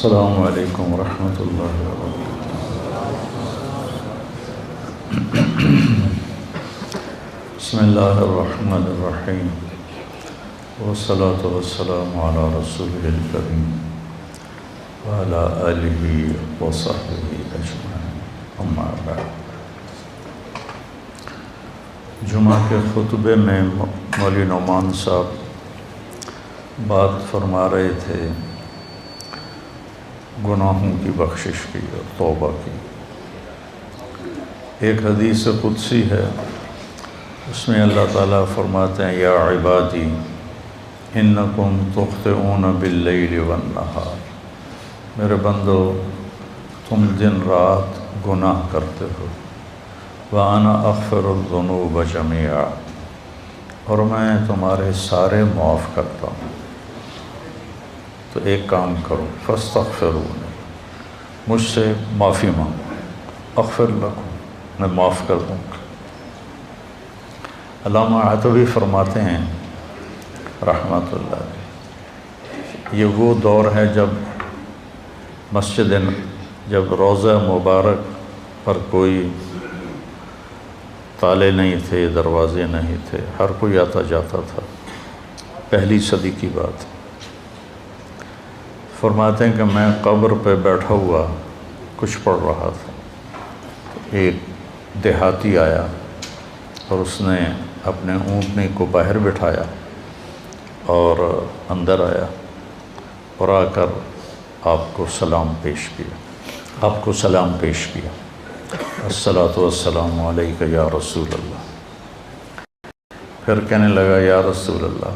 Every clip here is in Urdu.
السلام علیکم ورحمۃ اللہ وبرکاتہ۔ بسم اللہ الرحمن الرحیم، والصلاة والسلام علی رسولہ الکریم وعلی آلہ وصحبہ اجمعین، اما بعد۔ جمعہ کے خطبے میں مولوی نعمان صاحب بات فرما رہے تھے گناہوں کی بخشش کی اور توبہ کی۔ ایک حدیث قدسی ہے، اس میں اللہ تعالیٰ فرماتے ہیں یا عبادی انکم تخطئون باللیل والنہار، میرے بندو تم دن رات گناہ کرتے ہو، وَأَنَا أَغْفِرُ الذُّنُوبَ جَمِيعًا، اور میں تمہارے سارے معاف کرتا ہوں۔ تو ایک کام کرو، فاستغفرونی، مجھ سے معافی مانگو، اغفر لکم، میں معاف کر دوں گا۔ علامہ عتبی فرماتے ہیں رحمۃ اللہ علیہ، یہ وہ دور ہے جب روضہ مبارک پر کوئی تالے نہیں تھے، دروازے نہیں تھے، ہر کوئی آتا جاتا تھا، پہلی صدی کی بات۔ فرماتے ہیں کہ میں قبر پہ بیٹھا ہوا کچھ پڑھ رہا تھا، ایک دیہاتی آیا اور اس نے اپنے اونٹنی کو باہر بٹھایا اور اندر آیا اور آ کر آپ کو سلام پیش کیا، الصلاۃ والسلام علیک یا رسول اللہ۔ پھر کہنے لگا یا رسول اللہ،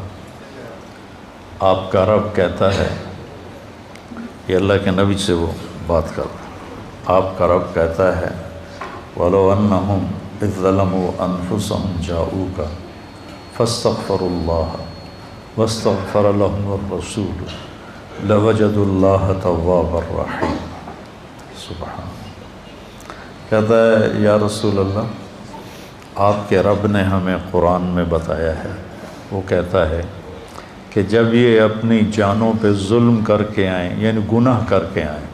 آپ کا رب کہتا ہے، یہ اللہ کے نبی سے وہ بات کر رہا ہے، آپ کا رب کہتا ہے وَلَوْ أَنَّهُمْ إِذْ ظَلَمُوا أَنفُسَهُمْ جَاءُوكَ فَاسْتَغْفَرُوا اللَّهَ وَاسْتَغْفَرَ لَهُمُ الرَّسُولُ لَوَجَدُوا اللَّهَ تَوَّابًا رَحِيمًا۔ سبحان اللہ، کہتا ہے یا رسول اللہ، آپ کے رب نے ہمیں قرآن میں بتایا ہے، وہ کہتا ہے کہ جب یہ اپنی جانوں پہ ظلم کر کے آئیں، یعنی گناہ کر کے آئیں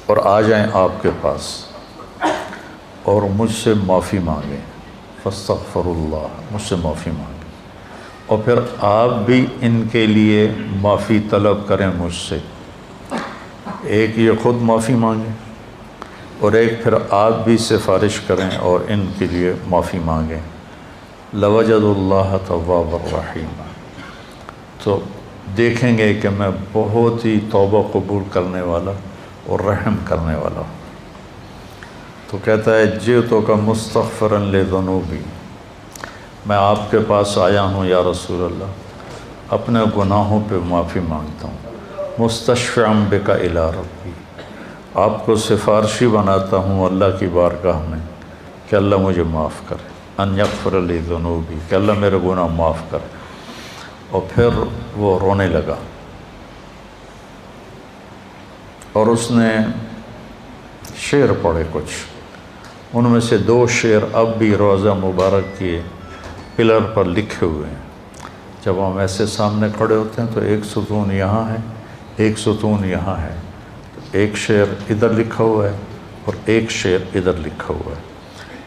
اور آ جائیں آپ کے پاس اور مجھ سے معافی مانگیں، فاستغفر اللہ، مجھ سے معافی مانگیں، اور پھر آپ بھی ان کے لیے معافی طلب کریں مجھ سے، ایک یہ خود معافی مانگیں اور ایک پھر آپ بھی سفارش کریں اور ان کے لیے معافی مانگیں، لَوَجَدُوا اللَّهَ تَوَّابًا رَحِيمًا، تو دیکھیں گے کہ میں بہت ہی توبہ قبول کرنے والا اور رحم کرنے والا ہوں۔ تو کہتا ہے جئتک مستغفرا لذنوبی، میں آپ کے پاس آیا ہوں یا رسول اللہ، اپنے گناہوں پہ معافی مانگتا ہوں، مستشفعا بک الی ربی، آپ کو سفارشی بناتا ہوں اللہ کی بارگاہ میں کہ اللہ مجھے معاف کرے، ان یغفر لی ذنوبی، کہ اللہ میرے گناہ معاف کرے۔ اور پھر وہ رونے لگا اور اس نے شعر پڑھے کچھ، ان میں سے 2 شعر اب بھی روضہ مبارک کے پلر پر لکھے ہوئے ہیں۔ جب ہم ایسے سامنے کھڑے ہوتے ہیں تو ایک ستون یہاں ہے، ایک ستون یہاں ہے، ایک شعر ادھر لکھا ہوا ہے اور ایک شعر ادھر لکھا ہوا ہے،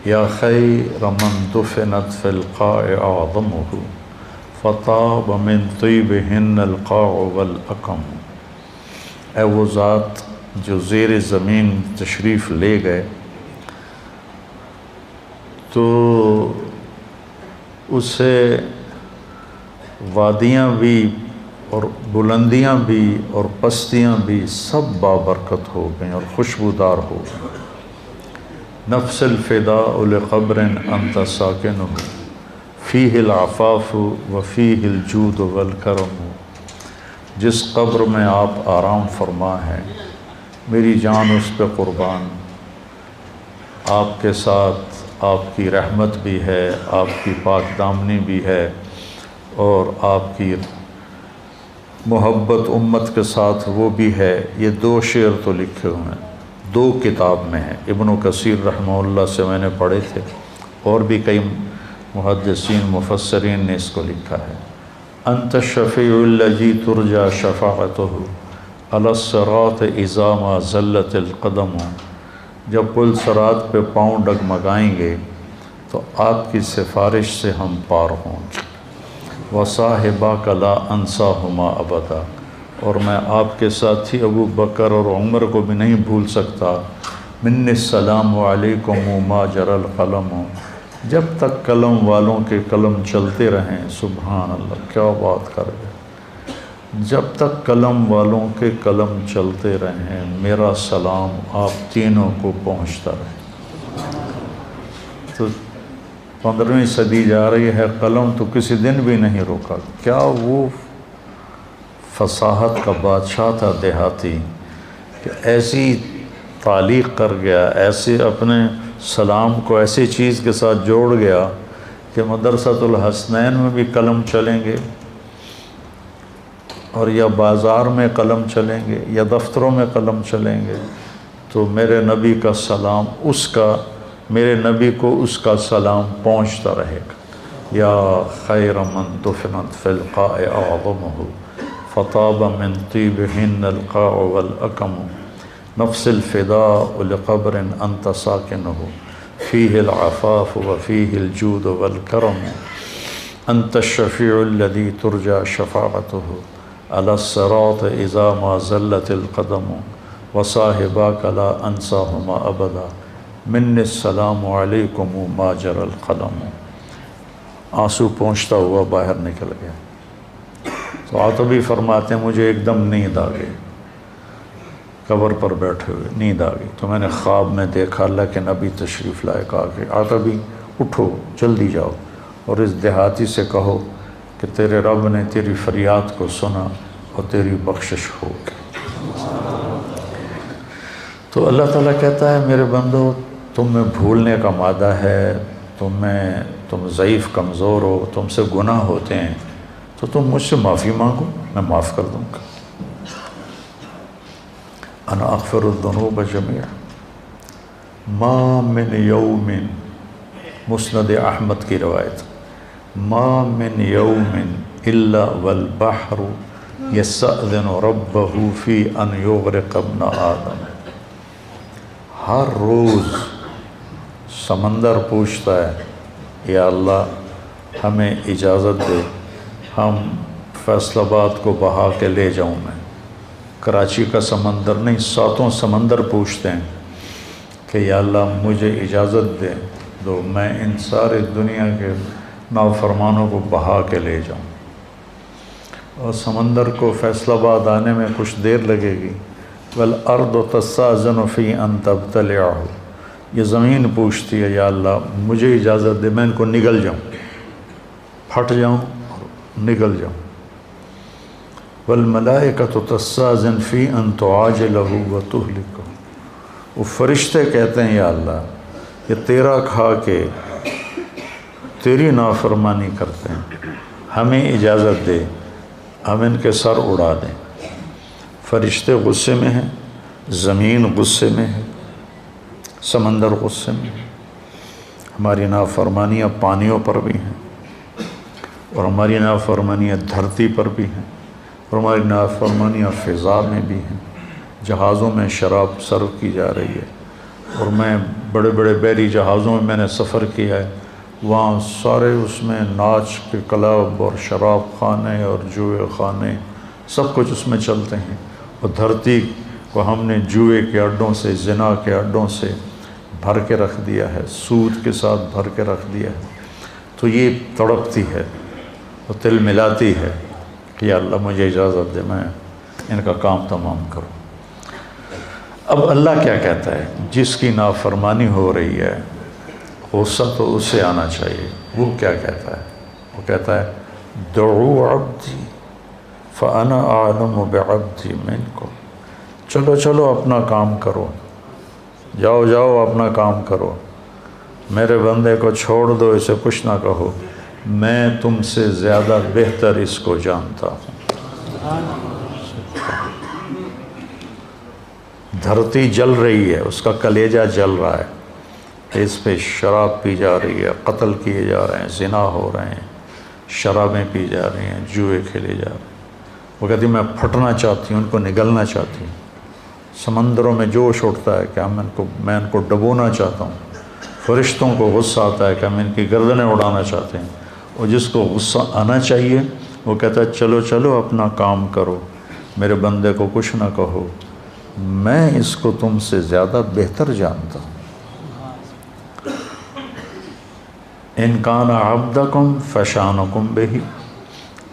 یا خیر من دفنت فی القاع اعظمہ فطاب من طیبہن القاع والاکم، اے وہ ذات جو زیر زمین تشریف لے گئے تو اسے وادیاں بھی اور بلندیاں بھی اور پستیاں بھی سب بابرکت ہو گئیں اور خوشبودار ہو گئیں۔ نفس الفداء لقبر انت ساکنہ فیہ العفاف وفیہ الجود والکرم، جس قبر میں آپ آرام فرما ہیں میری جان اس پہ قربان، آپ کے ساتھ آپ کی رحمت بھی ہے، آپ کی پاک دامنی بھی ہے، اور آپ کی محبت امت کے ساتھ وہ بھی ہے۔ یہ 2 شعر تو لکھے ہوئے ہیں، 2 کتاب میں ہیں، ابن کثیر رحمہ اللہ سے میں نے پڑھے تھے، اور بھی کئی محدثین مفسرین نے اس کو لکھا ہے۔ انت الشفیع الذی ترجى شفاعتہ، علی الصراط اذا ما زلت القدم، جب پل صراط پہ پاؤں ڈگمگائیں گے تو آپ کی سفارش سے ہم پار ہوں گے۔ وصاحباک لا انساہما ابدا، اور میں آپ کے ساتھی ابو بکر اور عمر کو بھی نہیں بھول سکتا۔ منی السلام علیکم ما جرى القلم، جب تک قلم والوں کے قلم چلتے رہیں۔ سبحان اللہ، کیا بات کر گئے، جب تک قلم والوں کے قلم چلتے رہیں میرا سلام آپ تینوں کو پہنچتا رہے۔ تو 15ویں صدی جا رہی ہے، قلم تو کسی دن بھی نہیں روکا۔ کیا وہ فصاحت کا بادشاہ تھا دیہاتی کہ ایسی تعلیق کر گیا، ایسے اپنے سلام کو ایسی چیز کے ساتھ جوڑ گیا کہ مدرسۃ الحسنین میں بھی قلم چلیں گے، اور یا بازار میں قلم چلیں گے یا دفتروں میں قلم چلیں گے، تو میرے نبی کا سلام میرے نبی کو اس کا سلام پہنچتا رہے گا۔ یا خیر من دفنت فی القاع اعظمہ فطاب من طیبہن القاع والاکم، نفس الفداء لقبر انت ساکنہ فیہ العفاف وفیہ الجود والکرم، انت الشفیع الذی ترجى شفاعتہ علی الصراط اذا ما زلت القدم، وصاحباک لا انساہما ابدا، منی السلام علیکم ما جرى القلم۔ آنسو پہنچتا ہوا باہر نکل گیا۔ تو عاطبی فرماتے ہیں مجھے ایک دم نیند آ گئی، قبر پر بیٹھے ہوئے نیند آ گئی، تو میں نے خواب میں دیکھا اللہ کے نبی تشریف لائے، کہا کہ عاطبی اٹھو جلدی جاؤ اور اس دیہاتی سے کہو کہ تیرے رب نے تیری فریاد کو سنا اور تیری بخشش ہو گئی۔ تو اللہ تعالیٰ کہتا ہے میرے بندو تم میں بھولنے کا مادہ ہے، تم ضعیف کمزور ہو، تم سے گناہ ہوتے ہیں، تو تم مجھ سے معافی مانگو، میں معاف کر دوں گا۔ انا اغفر الذنوب جميعا ما من یوم، مسند احمد کی روایت، ما من یوم الا والبحر یستأذن ربہ فی ان یغرق ابن آدم، ہر روز سمندر پوچھتا ہے یا اللہ ہمیں اجازت دے، ہم فیصل آباد کو بہا کے لے جاؤں میں۔ کراچی کا سمندر نہیں، 7 سمندر پوچھتے ہیں کہ یا اللہ مجھے اجازت دے دو، میں ان سارے دنیا کے نافرمانوں کو بہا کے لے جاؤں۔ اور سمندر کو فیصل آباد آنے میں کچھ دیر لگے گی۔ والارض تستأذن فی ان تبتلعہ، یہ زمین پوچھتی ہے یا اللہ مجھے اجازت دے میں ان کو نگل جاؤں، پھٹ جاؤں اور نگل جاؤں۔ والملائکۃ تستأذن فی ان تعاجلہ وتہلکہ، وہ فرشتے کہتے ہیں یا اللہ یہ تیرا کھا کے تیری نافرمانی کرتے ہیں، ہمیں اجازت دے ہم ان کے سر اڑا دیں۔ فرشتے غصے میں ہیں، زمین غصے میں ہے، سمندر غصے میں ہے، ہماری نافرمانیاں پانیوں پر بھی ہیں اور ہماری نافرمانیاں دھرتی پر بھی ہیں اور ہماری نافرمانیاں فضا میں بھی ہیں۔ جہازوں میں شراب سرو کی جا رہی ہے، اور میں بڑے بڑے بحری جہازوں میں نے سفر کیا ہے، وہاں سارے اس میں ناچ کے کلب اور شراب خانے اور جوئے خانے سب کچھ اس میں چلتے ہیں، اور دھرتی کو ہم نے جوئے کے اڈوں سے، زنا کے اڈوں سے بھر کے رکھ دیا ہے، سود کے ساتھ بھر کے رکھ دیا ہے۔ تو یہ تڑپتی ہے اور دل ملاتی ہے کہ یا اللہ مجھے اجازت دے میں ان کا کام تمام کروں۔ اب اللہ کیا کہتا ہے؟ جس کی نافرمانی ہو رہی ہے غصہ تو اس سے آنا چاہیے۔ وہ کیا کہتا ہے؟ وہ کہتا ہے دعوا عبدی فانا اعلم بعبدی منکم، چلو چلو اپنا کام کرو، جاؤ جاؤ اپنا کام کرو، میرے بندے کو چھوڑ دو، اسے کچھ نہ کہو، میں تم سے زیادہ بہتر اس کو جانتا ہوں۔ دھرتی جل رہی ہے، اس کا کلیجہ جل رہا ہے، اس پہ شراب پی جا رہی ہے، قتل کیے جا رہے ہیں، زنا ہو رہے ہیں، شرابیں پی جا رہی ہیں، جوئے کھیلے جا رہے ہیں، وہ کہتی میں پھٹنا چاہتی ہوں، ان کو نگلنا چاہتی ہوں، سمندروں میں جوش اٹھتا ہے کہ میں ان کو ڈبونا چاہتا ہوں، فرشتوں کو غصہ آتا ہے کہ ہم ان کی گردنیں اڑانا چاہتے ہیں، اور جس کو غصہ آنا چاہیے وہ کہتا ہے چلو چلو اپنا کام کرو، میرے بندے کو کچھ نہ کہو، میں اس کو تم سے زیادہ بہتر جانتا ہوں۔ ان کان عبدکم فشانکم بہ،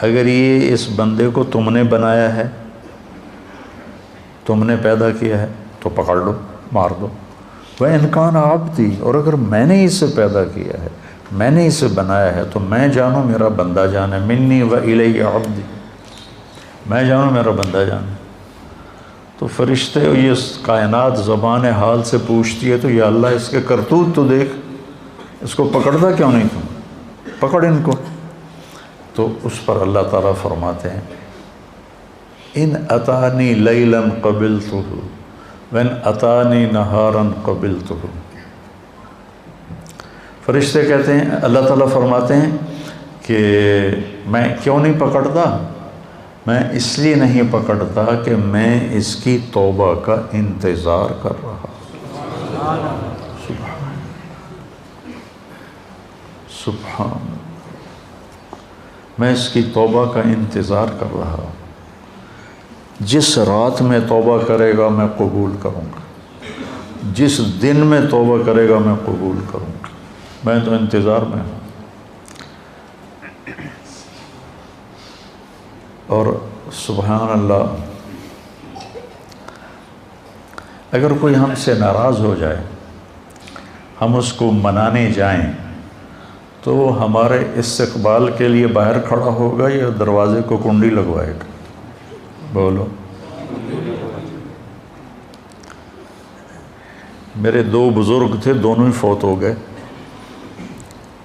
اگر یہ اس بندے کو تم نے بنایا ہے، تم نے پیدا کیا ہے تو پکڑ لو، مار دو۔ وَإِنْ كَانَ عَبْدِي، اور اگر میں نے اسے پیدا کیا ہے، میں نے اسے بنایا ہے تو میں جانوں میرا بندہ جانے، منی وَإِلَيَّ عَبْدِي، میں جانوں میرا بندہ جانے۔ تو فرشتے یہ کائنات زبان حال سے پوچھتی ہے تو یا اللہ اس کے کرتوت تو دیکھ، اس کو پکڑتا کیوں نہیں تم، پکڑ ان کو۔ تو اس پر اللہ تعالیٰ فرماتے ہیں ان اتانی لیلا قبلتہ وان اتانی نہارا قبلتہ۔ فرشتے کہتے ہیں، اللہ تعالیٰ فرماتے ہیں کہ میں کیوں نہیں پکڑتا، میں اس لیے نہیں پکڑتا کہ میں اس کی توبہ کا انتظار کر رہا۔ سبحان، میں اس کی توبہ کا انتظار کر رہا۔ جس رات میں توبہ کرے گا میں قبول کروں گا، جس دن میں توبہ کرے گا میں قبول کروں گا، میں تو انتظار میں ہوں۔ اور سبحان اللہ، اگر کوئی ہم سے ناراض ہو جائے، ہم اس کو منانے جائیں تو ہمارے استقبال کے لیے باہر کھڑا ہوگا یا دروازے کو کنڈی لگوائے گا؟ بولو۔ میرے دو بزرگ تھے، دونوں ہی فوت ہو گئے،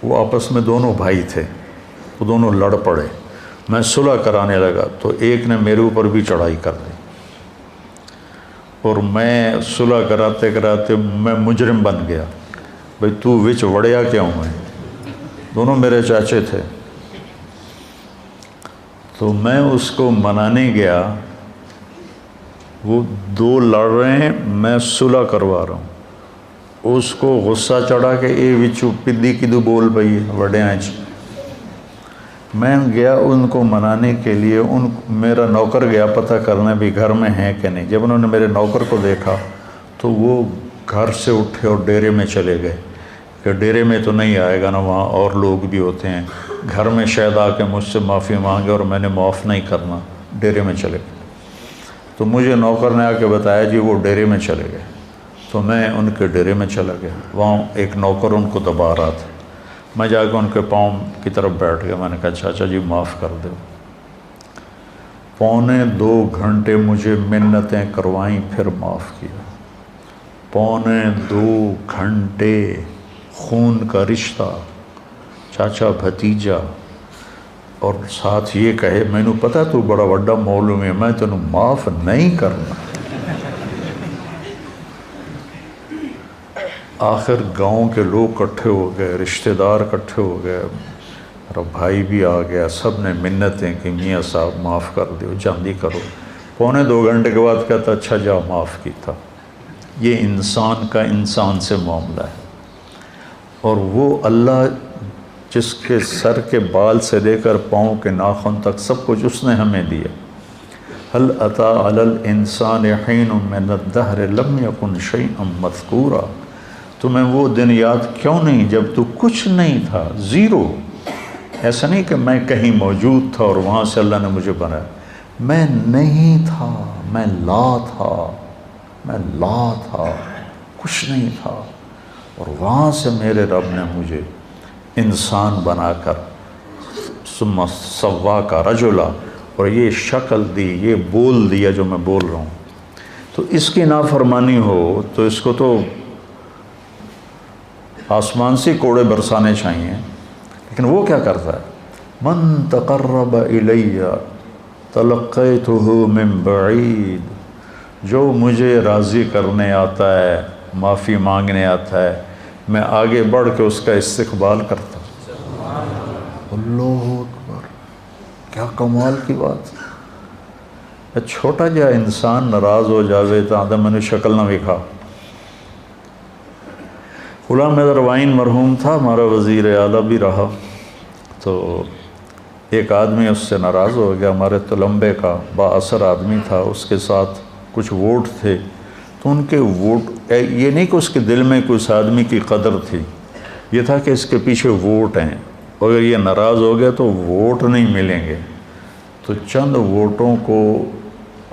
وہ آپس میں دونوں بھائی تھے، وہ دونوں لڑ پڑے، میں صلح کرانے لگا تو ایک نے میرے اوپر بھی چڑھائی کر دی، اور میں صلح کراتے کراتے میں مجرم بن گیا، بھئی تو وچ وڑیا کیوں ہے؟ دونوں میرے چاچے تھے۔ تو میں اس کو منانے گیا، وہ دو لڑ رہے ہیں، میں صلح کروا رہا ہوں، اس کو غصہ چڑھا کہ اے وچو پدی کدو بول پئی وڈے آئیں۔ میں گیا ان کو منانے کے لیے، میرا نوکر گیا پتہ کرنے بھی گھر میں ہیں کہ نہیں۔ جب انہوں نے میرے نوکر کو دیکھا تو وہ گھر سے اٹھے اور ڈیرے میں چلے گئے کہ ڈیرے میں تو نہیں آئے گا نا، وہاں اور لوگ بھی ہوتے ہیں، گھر میں شاید آ کے مجھ سے معافی مانگے اور میں نے معاف نہیں کرنا، ڈیرے میں چلے گئے۔ تو مجھے نوکر نے آ کے بتایا جی وہ ڈیرے میں چلے گئے، تو میں ان کے ڈیرے میں چلا گیا، وہاں ایک نوکر ان کو دبا رہا تھا، میں جا کے ان کے پاؤں کی طرف بیٹھ گیا، میں نے کہا چاچا جی معاف کر دو۔ 2.25 گھنٹے مجھے منتیں کروائیں، پھر معاف کیا۔ 2.25 گھنٹے خون کا رشتہ، چاچا بھتیجا، اور ساتھ یہ کہے میں نے پتا تو بڑا وڈا مولوی ہے، میں تینوں معاف نہیں کرنا۔ آخر گاؤں کے لوگ کٹھے ہو گئے، رشتہ دار کٹھے ہو گئے، میرا بھائی بھی آ گیا، سب نے منتیں کہ میاں صاحب معاف کر دیو، جلدی کرو۔ 2.25 گھنٹے کے بعد کہتا اچھا جا معاف کیتا۔ یہ انسان کا انسان سے معاملہ ہے، اور وہ اللہ جس کے سر کے بال سے لے کر پاؤں کے ناخن تک سب کچھ اس نے ہمیں دیا۔ هل أتى على الإنسان حين من الدهر لم يكن شيئا مذكورا، تمہیں وہ دن یاد کیوں نہیں جب تو کچھ نہیں تھا، زیرو۔ ایسا نہیں کہ میں کہیں موجود تھا اور وہاں سے اللہ نے مجھے بنایا، میں نہیں تھا، میں لا تھا، میں لا تھا، کچھ نہیں تھا، اور وہاں سے میرے رب نے مجھے انسان بنا کر ثم سواک رجلا، اور یہ شکل دی، یہ بول دیا جو میں بول رہا ہوں۔ تو اس کی نافرمانی ہو تو اس کو تو آسمان سے کوڑے برسانے چاہیے، لیکن وہ کیا کرتا ہے؟ من تقرب الی تلقیتہ من بعید، جو مجھے راضی کرنے آتا ہے، معافی مانگنے آتا ہے، میں آگے بڑھ کے اس کا استقبال کرتا ہوں۔ اللہ اکبر، کیا کمال کی بات! چھوٹا جا انسان ناراض ہو جاوے تو آدھا میں نے شکل نہ وکھا۔ غلام حیدر وائن مرحوم تھا، ہمارا وزیر اعلیٰ بھی رہا، تو ایک آدمی اس سے ناراض ہو گیا، ہمارے تلمبے کا با اثر آدمی تھا، اس کے ساتھ کچھ ووٹ تھے، تو ان کے ووٹ، یہ نہیں کہ اس کے دل میں کوئی اس آدمی کی قدر تھی، یہ تھا کہ اس کے پیچھے ووٹ ہیں، اگر یہ ناراض ہو گیا تو ووٹ نہیں ملیں گے، تو چند ووٹوں کو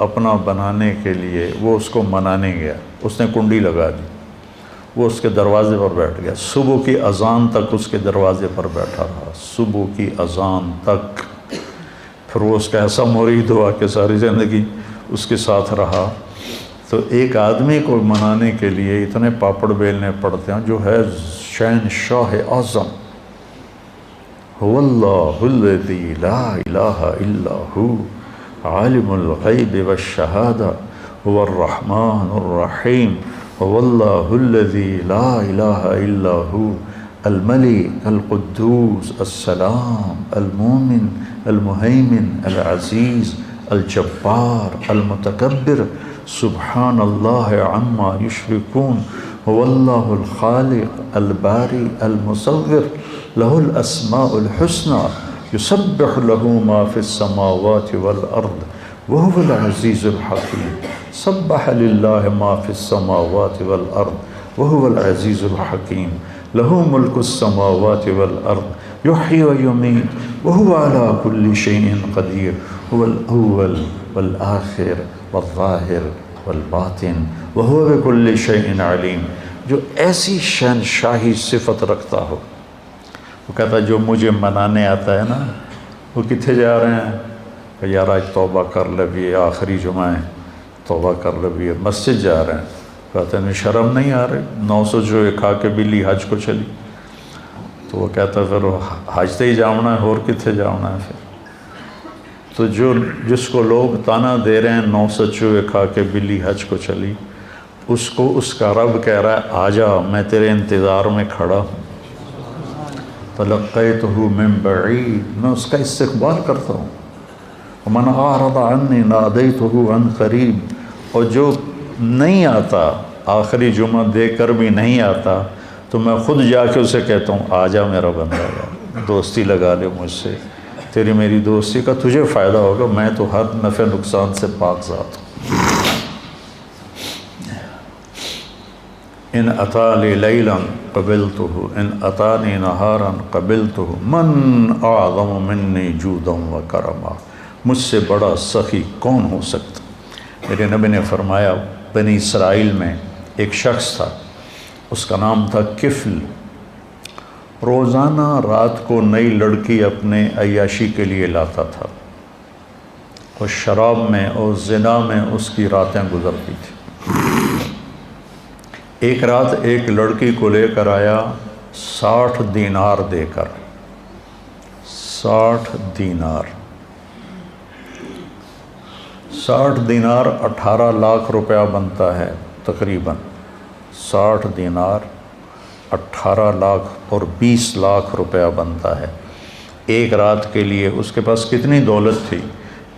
اپنا بنانے کے لیے وہ اس کو منانے گیا، اس نے کنڈی لگا دی، وہ اس کے دروازے پر بیٹھ گیا، صبح کی اذان تک اس کے دروازے پر بیٹھا رہا، صبح کی اذان تک، پھر وہ اس کا ایسا مرید ہوا کہ ساری زندگی اس کے ساتھ رہا۔ تو ایک آدمی کو منانے کے لیے اتنے پاپڑ بیلنے پڑتے ہیں، جو ہے شہنشاہ اعظم، هو اللہ الذی لا الہ الا ہو عالم الغیب والشہادہ هو الرحمن الرحیم هو اللہ الذی لا الہ الا ہو الملک القدوس السلام المومن المہیمن العزیز الجبار المتکبر سبحان اللہ عما یشرکون هو اللہ الخالق الباری المصور له الاسماء الحسنى يسبح له ما في السماوات والارض وهو العزيز الحكيم سبح لله ما في السماوات والارض وهو العزيز الحكيم له ملك السماوات والارض يحيي ويميت وهو على كل شيء قدير هو الاول والآخر والظاہر والباطن وهو بكل شيء علیم۔ جو ایسی شہنشاہی صفت رکھتا ہو، وہ کہتا ہے جو مجھے منانے آتا ہے نا، وہ کتنے جا رہے ہیں کہ یار آج توبہ کر لے بھی، آخری جمعہ ہے، توبہ کر لے بھی، مسجد جا رہے ہیں، کہتے ہیں شرم نہیں آ رہی، 900 جو کھا کے بلی حج کو چلی، تو وہ کہتا ہے پھر حج تے ہی جاؤنا ہے، اور کتنے جاؤنا ہے پھر؟ تو جس کو لوگ تانا دے رہے ہیں 900 چوہے کھا کے بلی حج کو چلی، اس کو اس کا رب کہہ رہا ہے آجا، میں تیرے انتظار میں کھڑا ہوں، تلقیتہ من بعید، میں اس کا استقبال کرتا ہوں، ومن اعرض عنی نادیتہ عن قریب، اور جو نہیں آتا، آخری جمعہ دے کر بھی نہیں آتا، تو میں خود جا کے اسے کہتا ہوں آجا میرا بندہ، دوستی لگا لے مجھ سے، تیری میری دوستی کا تجھے فائدہ ہوگا، میں تو ہر نفع نقصان سے پاک ذات ہوں۔ ان اتانی لیلا قبلتہ ان اتانی نہارا قبلتہ من اعظم منی جودا و کرما، مجھ سے بڑا سخی کون ہو سکتا؟ میرے نبی نے فرمایا بنی اسرائیل میں ایک شخص تھا، اس کا نام تھا کفل، روزانہ رات کو نئی لڑکی اپنے عیاشی کے لیے لاتا تھا، اور شراب میں اور زنا میں اس کی راتیں گزرتی تھیں۔ ایک رات ایک لڑکی کو لے کر آیا 60 دینار دے کر، 60 دینار 60 دینار 18 لاکھ روپیہ بنتا ہے تقریباً، 60 دینار 18 لاکھ اور 20 لاکھ روپیہ بنتا ہے ایک رات کے لیے۔ اس کے پاس کتنی دولت تھی،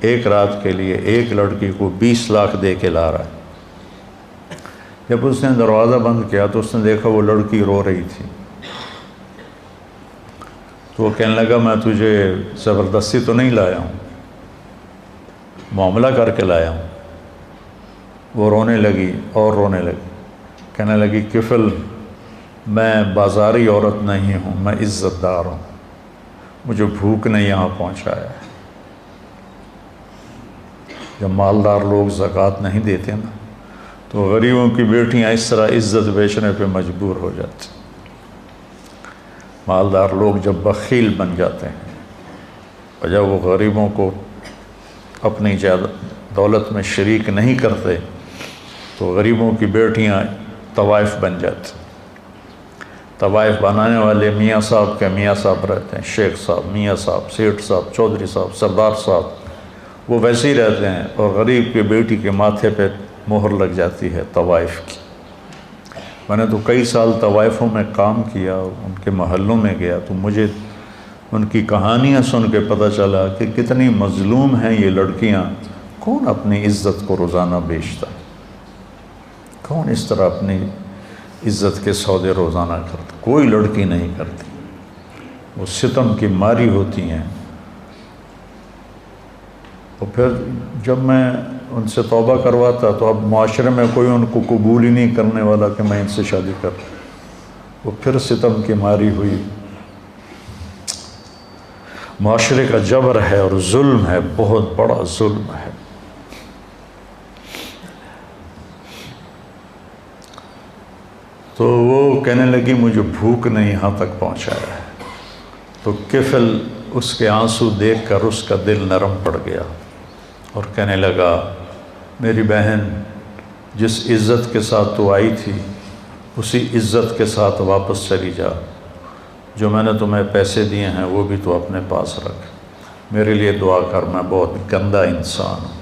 ایک رات کے لیے ایک لڑکی کو 20 لاکھ دے کے لا رہا ہے۔ جب اس نے دروازہ بند کیا تو اس نے دیکھا وہ لڑکی رو رہی تھی، تو وہ کہنے لگا میں تجھے زبردستی تو نہیں لایا ہوں، معاملہ کر کے لایا ہوں۔ وہ رونے لگی اور رونے لگی، کہنے لگی کفل میں بازاری عورت نہیں ہوں، میں عزت دار ہوں، مجھے بھوک نے یہاں پہنچایا ہے۔ جب مالدار لوگ زکوٰۃ نہیں دیتے نا، تو غریبوں کی بیٹیاں اس طرح عزت بیچنے پہ مجبور ہو جاتی۔ مالدار لوگ جب بخیل بن جاتے ہیں اور جب وہ غریبوں کو اپنی دولت میں شریک نہیں کرتے، تو غریبوں کی بیٹیاں طوائف بن جاتی۔ طوائف بنانے والے میاں صاحب کے میاں صاحب رہتے ہیں، شیخ صاحب، میاں صاحب، سیٹھ صاحب، چودھری صاحب، سردار صاحب، وہ ویسے ہی رہتے ہیں، اور غریب کی بیٹی کے ماتھے پہ مہر لگ جاتی ہے طوائف کی۔ میں نے تو کئی سال طوائفوں میں کام کیا، ان کے محلوں میں گیا، تو مجھے ان کی کہانیاں سن کے پتہ چلا کہ کتنی مظلوم ہیں یہ لڑکیاں کون اپنی عزت کو روزانہ بیچتا ہے؟ کون اس طرح اپنی عزت کے سودے روزانہ کرتا؟ کوئی لڑکی نہیں کرتی، وہ ستم کی ماری ہوتی ہیں۔ اور پھر جب میں ان سے توبہ کرواتا تو اب معاشرے میں کوئی ان کو قبول ہی نہیں کرنے والا کہ میں ان سے شادی کر، وہ پھر ستم کی ماری ہوئی۔ معاشرے کا جبر ہے اور ظلم ہے، بہت بڑا ظلم ہے۔ تو وہ کہنے لگی مجھے بھوک نے یہاں تک پہنچایا ہے۔ تو کفل اس کے آنسو دیکھ کر اس کا دل نرم پڑ گیا اور کہنے لگا میری بہن، جس عزت کے ساتھ تو آئی تھی اسی عزت کے ساتھ واپس چلی جا۔ جو میں نے تمہیں پیسے دیے ہیں وہ بھی تو اپنے پاس رکھ، میرے لیے دعا کر، میں بہت گندا انسان ہوں،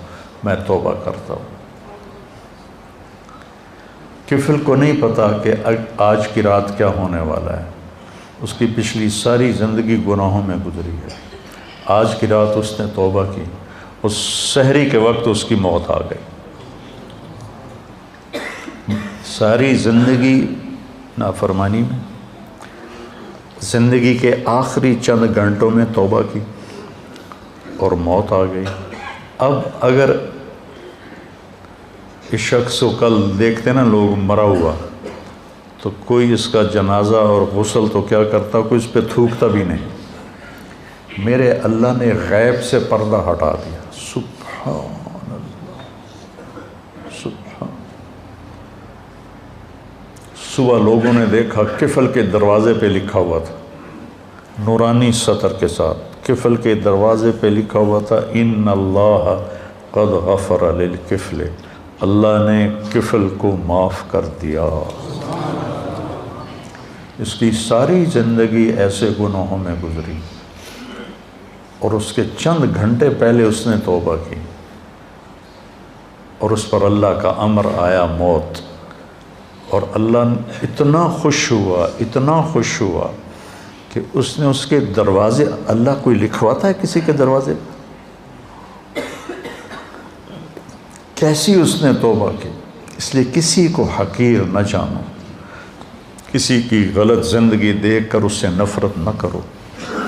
میں توبہ کرتا ہوں۔ کفل کو نہیں پتا کہ آج کی رات کیا ہونے والا ہے، اس کی پچھلی ساری زندگی گناہوں میں گزری ہے۔ آج کی رات اس نے توبہ کی، اس سحری کے وقت اس کی موت آ گئی۔ ساری زندگی نافرمانی میں، زندگی کے آخری چند گھنٹوں میں توبہ کی اور موت آ گئی۔ اب اگر اس شخص کو کل دیکھتے نا لوگ مرا ہوا، تو کوئی اس کا جنازہ اور غسل تو کیا کرتا، کوئی اس پہ تھوکتا بھی نہیں۔ میرے اللہ نے غیب سے پردہ ہٹا دیا، سبحان اللہ، سبحان۔ صبح لوگوں نے دیکھا کفل کے دروازے پہ لکھا ہوا تھا، نورانی سطر کے ساتھ کفل کے دروازے پہ لکھا ہوا تھا ان اللہ قد غفر للکفل، اللہ نے کفل کو معاف کر دیا۔ اس کی ساری زندگی ایسے گناہوں میں گزری اور اس کے چند گھنٹے پہلے اس نے توبہ کی اور اس پر اللہ کا امر آیا موت، اور اللہ اتنا خوش ہوا، اتنا خوش ہوا کہ اس نے اس کے دروازے، اللہ کوئی لکھواتا ہے کسی کے دروازے؟ کیسی اس نے توبہ کی۔ اس لیے کسی کو حقیر نہ جانو، کسی کی غلط زندگی دیکھ کر اس سے نفرت نہ کرو،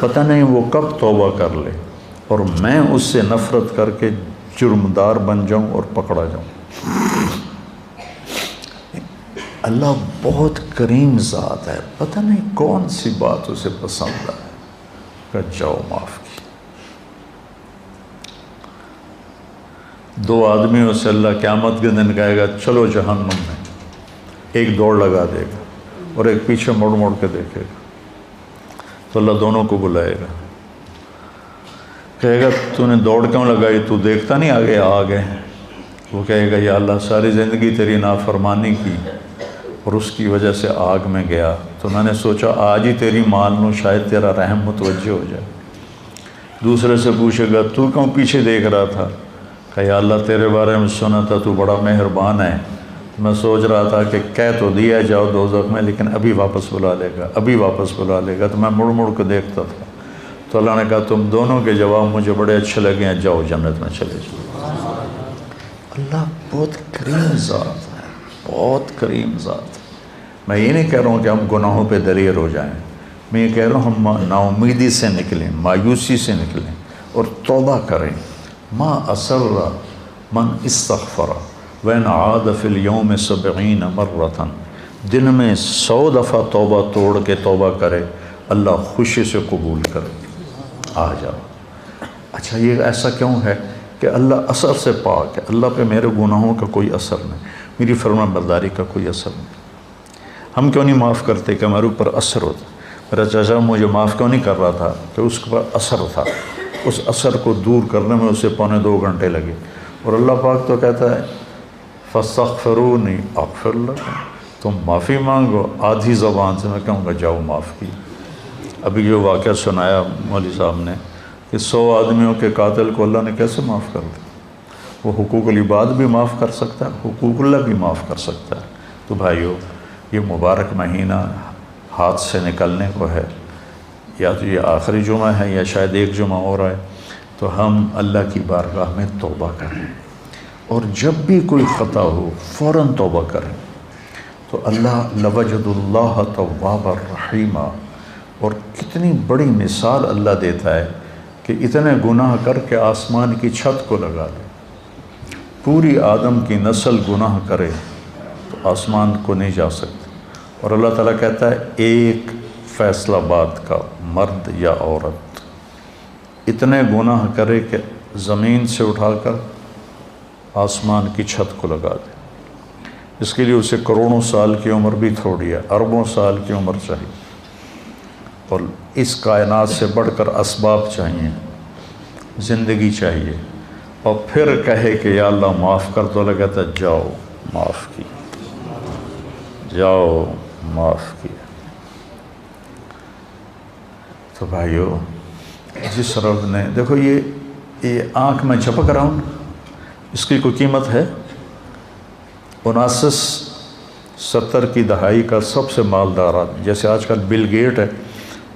پتہ نہیں وہ کب توبہ کر لے اور میں اس سے نفرت کر کے جرمدار بن جاؤں اور پکڑا جاؤں۔ اللہ بہت کریم ذات ہے، پتہ نہیں کون سی بات اسے پسند ہے کہ جاؤ معاف کی۔ دو آدمیوں سے اللہ قیامت کے دن کہے گا چلو جہنم میں، ایک دوڑ لگا دے گا اور ایک پیچھے مڑ مڑ کے دیکھے گا، تو اللہ دونوں کو بلائے گا، کہے گا تو نے دوڑ کیوں لگائی، تو دیکھتا نہیں آگے آگے؟ وہ کہے گا یا اللہ ساری زندگی تیری نافرمانی کی اور اس کی وجہ سے آگ میں گیا، تو میں نے سوچا آج ہی تیری مان لوں، شاید تیرا رحم متوجہ ہو جائے۔ دوسرے سے پوچھے گا تو کیوں پیچھے دیکھ رہا تھا، کہ یا اللہ تیرے بارے میں سنا تھا تو بڑا مہربان ہے، میں سوچ رہا تھا کہ کہہ تو دیا جاؤ دوزخ میں لیکن ابھی واپس بلا لے گا، ابھی واپس بلا لے گا، تو میں مڑ مڑ کے دیکھتا تھا۔ تو اللہ نے کہا تم دونوں کے جواب مجھے بڑے اچھے لگے ہیں، جاؤ جنت میں چلے جاؤ۔ اللہ بہت کریم ذات ہے، بہت کریم ذات ہے۔ میں یہ نہیں کہہ رہا ہوں کہ ہم گناہوں پہ دلیر ہو جائیں، میں یہ کہہ رہا ہوں ہم نا امیدی سے نکلیں، مایوسی سے نکلیں اور توبہ کریں۔ ما اسر من استغفر وین عاد فی اليوم 70 مرۃ، دن میں 100 دفعہ توبہ توڑ کے توبہ کرے، اللہ خوشی سے قبول کرے۔ آ جاؤ۔ اچھا یہ ایسا کیوں ہے کہ اللہ اثر سے پاک ہے، اللہ پہ میرے گناہوں کا کوئی اثر نہیں، میری فرما برداری کا کوئی اثر نہیں۔ ہم کیوں نہیں معاف کرتے کہ ہمارے اوپر اثر ہوتا؟ میرا چچا مجھے معاف کیوں نہیں کر رہا تھا کہ اس کے اوپر اثر تھا، اس اثر کو دور کرنے میں اسے 2.25 گھنٹے لگے، اور اللہ پاک تو کہتا ہے فاستغفرونی اغفر لکم، تم معافی مانگو، آدھی زبان سے میں کہوں گا جاؤ معاف کی۔ ابھی جو واقعہ سنایا مولوی صاحب نے کہ 100 آدمیوں کے قاتل کو اللہ نے کیسے معاف کر دیا، وہ حقوق العباد بھی معاف کر سکتا ہے، حقوق اللہ بھی معاف کر سکتا ہے۔ تو بھائیو یہ مبارک مہینہ ہاتھ سے نکلنے کو ہے، یا تو یہ آخری جمعہ ہے یا شاید ایک جمعہ اور ہے، تو ہم اللہ کی بارگاہ میں توبہ کریں، اور جب بھی کوئی خطا ہو فوراً توبہ کریں، تو اللہ لوجد اللہ توابا رحیما، اور کتنی بڑی مثال اللہ دیتا ہے کہ اتنے گناہ کر کے آسمان کی چھت کو لگا لے، پوری آدم کی نسل گناہ کرے تو آسمان کو نہیں جا سکتے، اور اللہ تعالیٰ کہتا ہے ایک فیصلہ بات کا مرد یا عورت اتنے گناہ کرے کہ زمین سے اٹھا کر آسمان کی چھت کو لگا دے، اس کے لیے اسے کروڑوں سال کی عمر بھی تھوڑی ہے، اربوں سال کی عمر چاہیے، اور اس کائنات سے بڑھ کر اسباب چاہیے، زندگی چاہیے، اور پھر کہے کہ یا اللہ معاف کر، تو اللہ کہتا ہے جاؤ معاف کی، جاؤ معاف کیا۔ تو بھائیو، جس رب نے دیکھو یہ آنکھ میں جھپک رہا ہوں، اس کی کوئی قیمت ہے؟ 1970 کی دہائی کا سب سے مالدار آدمی، جیسے آج کل بل گیٹ ہے،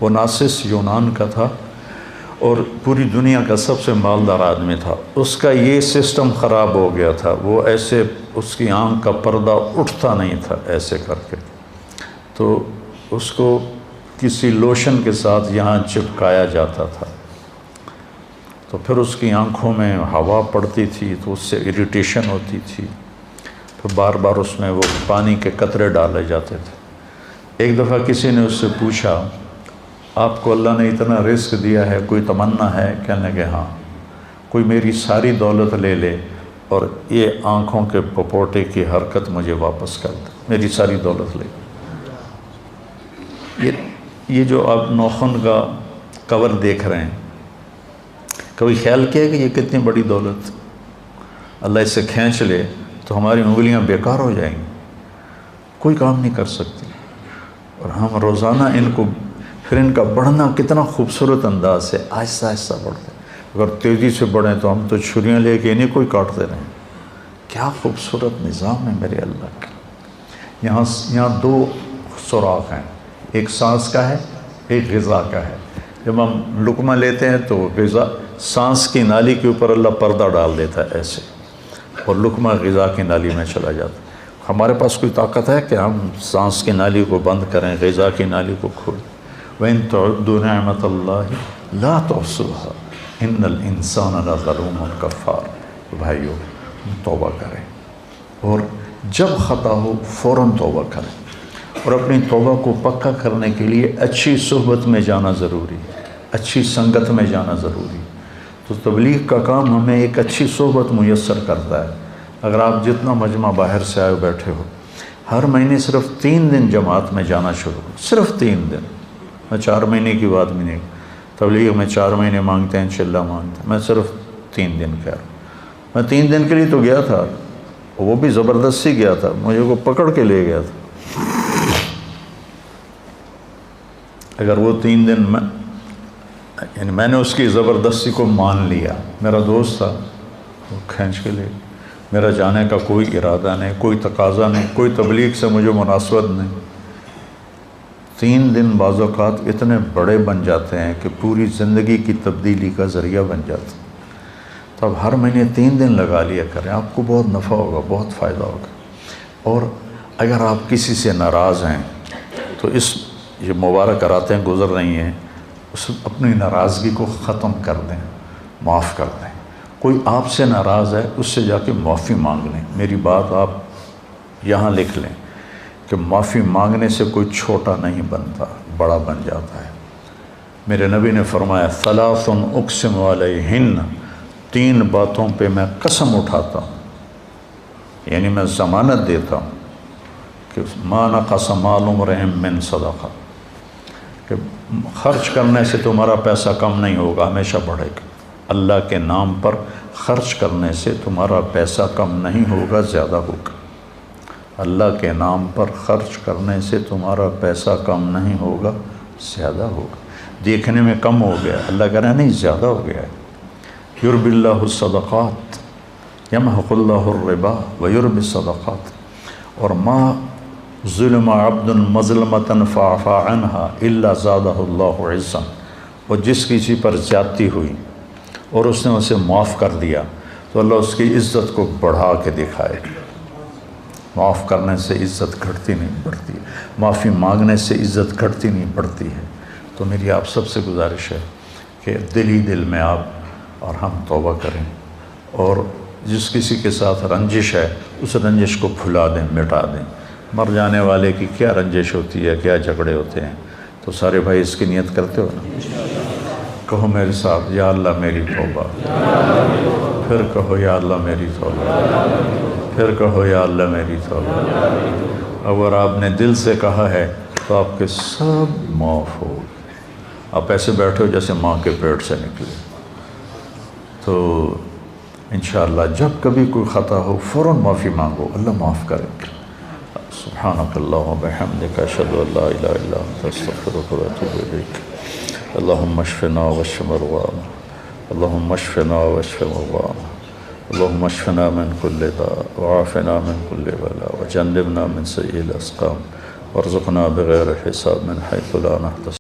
19 یونان کا تھا اور پوری دنیا کا سب سے مالدار آدمی تھا، اس کا یہ سسٹم خراب ہو گیا تھا، وہ ایسے اس کی آنکھ کا پردہ اٹھتا نہیں تھا ایسے کر کے، تو اس کو کسی لوشن کے ساتھ یہاں چپکایا جاتا تھا، تو پھر اس کی آنکھوں میں ہوا پڑتی تھی تو اس سے اریٹیشن ہوتی تھی، پھر بار بار اس میں وہ پانی کے قطرے ڈالے جاتے تھے۔ ایک دفعہ کسی نے اس سے پوچھا آپ کو اللہ نے اتنا رزق دیا ہے، کوئی تمنا ہے؟ کہنے کہ ہاں، کوئی میری ساری دولت لے لے اور یہ آنکھوں کے پپوٹے کی حرکت مجھے واپس کر دے، میری ساری دولت لے۔ یہ جو آپ ناخن کا کور دیکھ رہے ہیں، کبھی خیال کیا کہ یہ کتنی بڑی دولت، اللہ اسے کھینچ لے تو ہماری انگلیاں بیکار ہو جائیں گی، کوئی کام نہیں کر سکتی، اور ہم روزانہ ان کو، پھر ان کا بڑھنا کتنا خوبصورت انداز سے آہستہ آہستہ بڑھتے ہیں، اگر تیزی سے بڑھیں تو ہم تو چھریاں لے کے انہیں کوئی کاٹتے رہیں۔ کیا خوبصورت نظام ہے میرے اللہ کا۔ یہاں 2 سوراخ ہیں، ایک سانس کا ہے، ایک غذا کا ہے۔ جب ہم لقمہ لیتے ہیں تو غذا سانس کی نالی کے اوپر اللہ پردہ ڈال دیتا ہے ایسے، اور لقمہ غذا کی نالی میں چلا جاتا ہے۔ ہمارے پاس کوئی طاقت ہے کہ ہم سانس کی نالی کو بند کریں، غذا کی نالی کو کھولیں؟ وَإِن تَعُدُّوا نِعْمَةَ اللَّهِ لَا تُحْصُوهَا إِنَّ الْإِنسَانَ لَظَلُومٌ كَفَّارٌ۔ بھائیو، توبہ کریں، اور جب خطا ہو فوراً توبہ کریں، اور اپنی توبہ کو پکا کرنے کے لیے اچھی صحبت میں جانا ضروری ہے، اچھی سنگت میں جانا ضروری ہے۔ تو تبلیغ کا کام ہمیں ایک اچھی صحبت میسر کرتا ہے۔ اگر آپ جتنا مجمع باہر سے آئے بیٹھے ہو، ہر مہینے صرف 3 دن جماعت میں جانا شروع کرو، صرف 3 دن۔ میں 4 مہینے کی بات بھی نہیں، تبلیغ میں 4 مہینے مانگتے ہیں، چلہ مانگتے ہیں، میں صرف 3 دن کہہ رہا ہوں۔ میں 3 دن کے لیے تو گیا تھا، وہ بھی زبردستی گیا تھا، مجھے کو پکڑ کے لے گیا تھا۔ اگر وہ 3 دن میں نے اس کی زبردستی کو مان لیا، میرا دوست تھا، وہ کھینچ کے لے، میرا جانے کا کوئی ارادہ نہیں، کوئی تقاضا نہیں، کوئی تبلیغ سے مجھے مناسبت نہیں۔ 3 دن بعض اوقات اتنے بڑے بن جاتے ہیں کہ پوری زندگی کی تبدیلی کا ذریعہ بن جاتے ہیں۔ تو اب ہر مہینے 3 دن لگا لیا کریں، آپ کو بہت نفع ہوگا، بہت فائدہ ہوگا۔ اور اگر آپ کسی سے ناراض ہیں تو یہ مبارک راتیں گزر رہی ہیں، اپنی ناراضگی کو ختم کر دیں، معاف کر دیں۔ کوئی آپ سے ناراض ہے، اس سے جا کے معافی مانگ لیں۔ میری بات آپ یہاں لکھ لیں کہ معافی مانگنے سے کوئی چھوٹا نہیں بنتا، بڑا بن جاتا ہے۔ میرے نبی نے فرمایا ثلاث اقسم علیہن، 3 باتوں پہ میں قسم اٹھاتا ہوں، یعنی میں ضمانت دیتا ہوں کہ ما نقص مال امرئ من صدقہ، کہ خرچ کرنے سے تمہارا پیسہ کم نہیں ہوگا، ہمیشہ بڑھے گا۔ اللہ کے نام پر خرچ کرنے سے تمہارا پیسہ کم نہیں ہوگا، زیادہ ہوگا۔ اللہ کے نام پر خرچ کرنے سے تمہارا پیسہ کم نہیں ہوگا، زیادہ ہوگا۔ دیکھنے میں کم ہو گیا، اللہ کہہ رہا ہے نہیں، زیادہ ہو گیا ہے۔ یربی اللہ الصدقات یمحق اللہ الربا ویربی الصدقات، اور ما ظلم عبد مظلمة فعفى عنها الا زادہ اللہ عزا، اور جس کسی پر زیادتی ہوئی اور اس نے اسے معاف کر دیا تو اللہ اس کی عزت کو بڑھا کے دکھائے. معاف کرنے سے عزت گھٹتی نہیں بڑھتی، معافی مانگنے سے عزت گھٹتی نہیں بڑھتی ہے. تو میری آپ سب سے گزارش ہے کہ دل ہی دل میں آپ اور ہم توبہ کریں، اور جس کسی کے ساتھ رنجش ہے اس رنجش کو بھلا دیں، مٹا دیں. مر جانے والے کی کیا رنجش ہوتی ہے، کیا جھگڑے ہوتے ہیں. تو سارے بھائی اس کی نیت کرتے ہو نا؟ کہو میرے ساتھ، یا اللہ میری توبہ. پھر کہو یا اللہ میری توبہ. پھر کہو یا اللہ میری توبہ. اگر آپ نے دل سے کہا ہے تو آپ کے سب معاف ہو. آپ ایسے بیٹھے ہو جیسے ماں کے پیٹ سے نکلے. تو انشاءاللہ جب کبھی کوئی خطا ہو فوراً معافی مانگو، اللہ معاف کرے. سبحانک اللہم و بحمدک، اشہد ان لا الہ الا انت، استغفرک و اتوب الیک. اللہم اشفنا واشف مرضانا، اللہم اشفنا واشف مرضانا، اللہم اشفنا من کل داء وعافنا من کل بلاء وجنبنا من سیئ الاسقام وارزقنا بغیر حساب من حیث لا نحتسب.